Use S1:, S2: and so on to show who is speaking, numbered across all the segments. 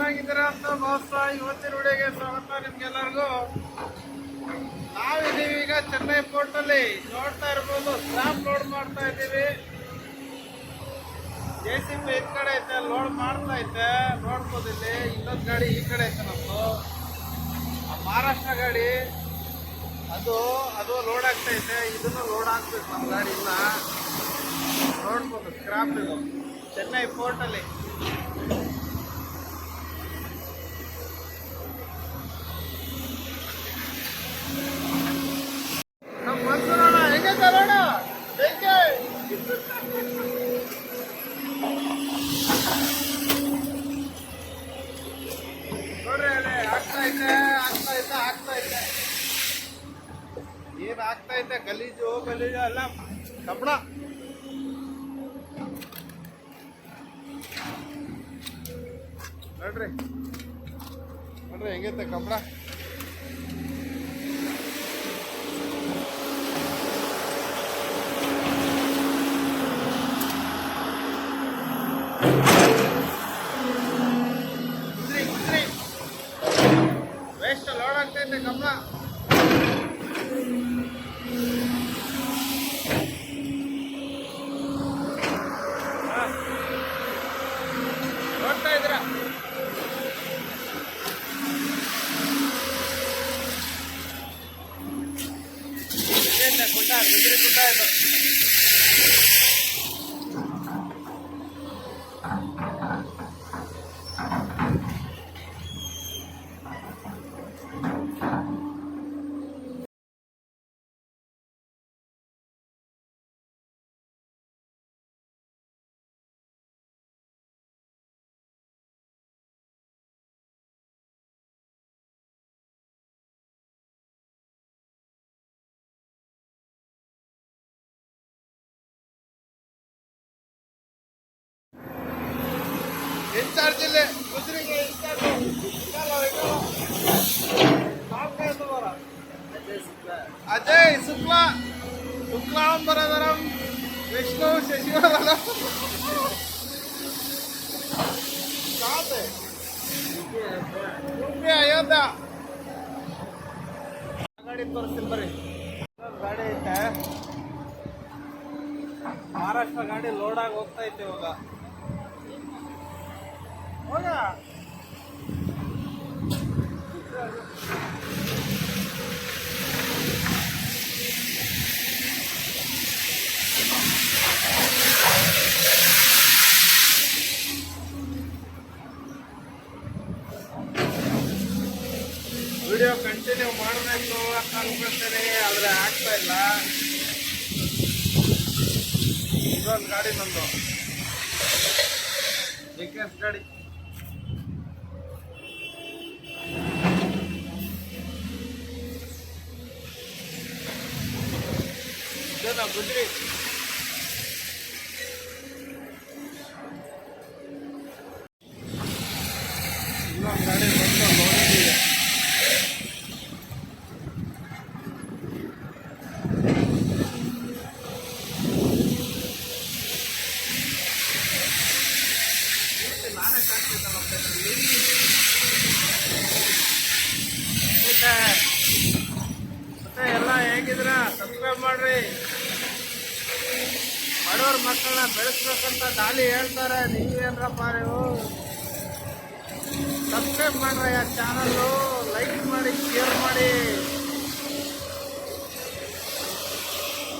S1: ಚೆನ್ನಾಗಿದ್ದೀರಾ ಅಂತ ಭಾವಿಸ್ತಾ ಇವತ್ತಿನ ವಿಡಿಯೋಗೆ ಸ್ವಾಗತ ನಿಮ್ಗೆಲ್ಲರಿಗೂ. ನಾವಿದ್ದೀವಿ ಈಗ ಚೆನ್ನೈ ಪೋರ್ಟ್ ಅಲ್ಲಿ. ನೋಡ್ತಾ ಇರ್ಬೋದು, ಸ್ಕ್ರಾಪ್ ಲೋಡ್ ಮಾಡ್ತಾ ಇದ್ದೀವಿ. JCB ಈ ಕಡೆ ಐತೆ, ಲೋಡ್ ಮಾಡ್ತಾ ಐತೆ. ನೋಡ್ಬೋದು ಇಲ್ಲಿ ಇನ್ನೊಂದು ಗಾಡಿ ಈ ಕಡೆ ಐತೆ ನಮ್ದು, ಮಹಾರಾಷ್ಟ್ರ ಗಾಡಿ. ಅದು ಲೋಡ್ ಆಗ್ತಾ ಐತೆ. ಇದನ್ನು ಲೋಡ್ ಆಗ್ಬೇಕು ನಮ್ಮ ಗಾಡಿ ಇಲ್ಲ. ನೋಡ್ಬೋದು ಸ್ಕ್ರಾಪ್ ಇದು ಚೆನ್ನೈ ಪೋರ್ಟ್ ಅಲ್ಲಿ. ನಮ್ಮ ಮನ್ಸೂರಣ್ಣ ಹೆಂಗೈತೆ ನೋಡ, ಬೆಂಕಿ ನೋಡ್ರಿ ಅಲ್ಲಿ ಆಗ್ತಾ ಐತೆ. ಏನ್ ಆಗ್ತಾ ಐತೆ? ಗಲೀಜು ಅಲ್ಲ, ಕಬ್ಬಣ. ನೋಡ್ರಿ ಹೆಂಗೈತೆ ಕಬ್ಬಣ. ವೇಸ್ಟ್ ಲೋಡ್ ಆಗ್ತೈತೆ ಕಬ್ಬಣ. ನೋಡ್ತಾ ಇದ್ರ ಗುಡ್ಡ, ಗುಜರಿ ಗುಡ್ಡ ಇದು. ಇನ್ಚಾರ್ಜ್ ಇಲ್ಲಿ ಗುಜರಿಗೆ ಇನ್ಚಾರ್ಜ್ ಅಜಯ್ ಶುಕ್ಲಾಂಬರಧರಂ ವಿಷ್ಣು ಶಶಿವದನಂ ಅಯೋಧ್ಯ. ಗಾಡಿ ತೋರಿಸ್ತೀನಿ ಬರ್ರಿ. ಗಾಡಿ ಐತೆ, ಮಹಾರಾಷ್ಟ್ರ ಗಾಡಿ ಲೋಡ್ ಆಗಿ ಹೋಗ್ತಾ ಐತೆ ಇವಾಗ. ಹೋಗ ವಿಡಿಯೋ ಕಂಟಿನ್ಯೂ ಮಾಡಬೇಕು ಅಂತ ಅನ್ಕೊಳ್ತೇನೆ, ಆದರೆ ಆಗ್ತಾ ಇಲ್ಲ. ಇದೊಂದು ಗಾಡಿ ನಂದು JKS ಗಾಡಿ. ಇದೇನಾ ಗುಜರಿ? ಇನ್ನೊಂದು ಗಾಡಿ ಬಂದು ನೋಡಿದ್ದೀವಿ. ನಾನೇ ಕಾಣ್ತಿದ್ದಲ್ಲ ಮತ್ತೆ ಎಲ್ಲ ಹೇಗಿದ್ರ? ಸಬ್ಸ್ಕ್ರೈಬ್ ಮಾಡ್ರಿ. ಬಡವ್ರ ಮಕ್ಕಳನ್ನ ಬೆಳೆಸ್ಬೇಕಂತ ಗಾಲಿ ಹೇಳ್ತಾರೆ, ನೀವೇನ್ರಪ್ಪ ನೀವು? ಸಬ್ಸ್ಕ್ರೈಬ್ ಮಾಡ್ರಿ ಆ ಚಾನಲ್ಲು, ಲೈಕ್ ಮಾಡಿ, ಶೇರ್ ಮಾಡಿ.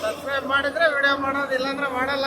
S1: ಸಬ್ಸ್ಕ್ರೈಬ್ ಮಾಡಿದ್ರೆ ವಿಡಿಯೋ ಮಾಡೋದು, ಇಲ್ಲಾಂದ್ರೆ ಮಾಡಲ್ಲ.